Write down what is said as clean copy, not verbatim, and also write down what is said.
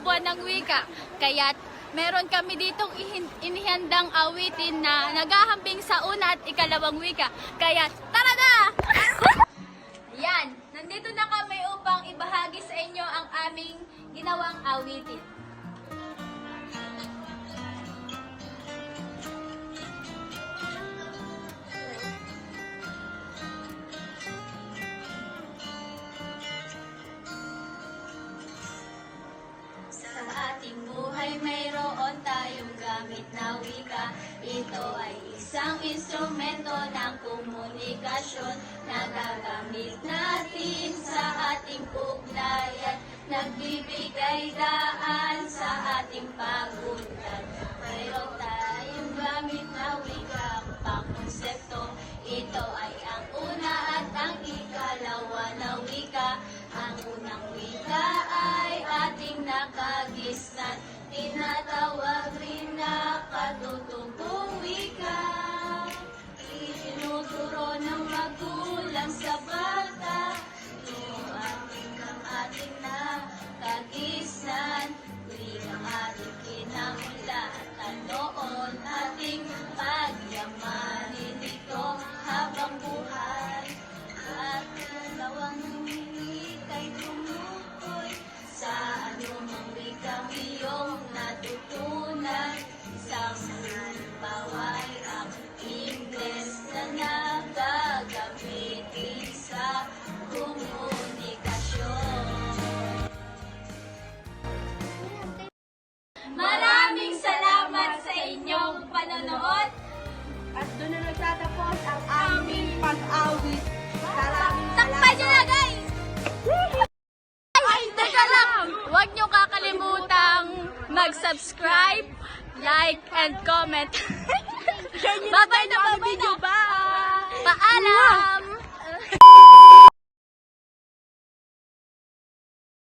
buwan ng wika. Kaya't meron kami ditong inihandang awitin na naghahambing sa una at ikalawang wika. Kaya tara na! Yan, nandito na kami upang ibahagi sa inyo ang aming ginawang awitin. Sa ating buhay mayroon tayong gamit na wika. Ito ay isang instrumento ng komunikasyon na gagamit natin sa ating ugnayan. Nagbibigay daan sa ating pagunlad. Mayroon tayong gamit na wika pang-konsepto. Ito ay ang una at ang ikalawa na wika. Ang unang wika ay ating nakagisnan, tinatawag rin na katutubong wika. Itinuturo ng magulang sa bata, yung ating nakagisnan. Wikang ating kinamulatan noon, ating pagyamanin ito habang buhay. At dalawang wika'y tumukoy sa anumang wikang iyong natutunan. Isang halimbawa ay ang Ingles na nagagamitin sa komunikasyon. Maraming salamat sa inyong panonood. At doon na nagtatapos ang aming pag-awit. Takpan nyo na, guys! Ay, teka lang! Huwag nyo kakalimutang mag-subscribe, like, and comment. Bye-bye na, bye-bye na! Paalam!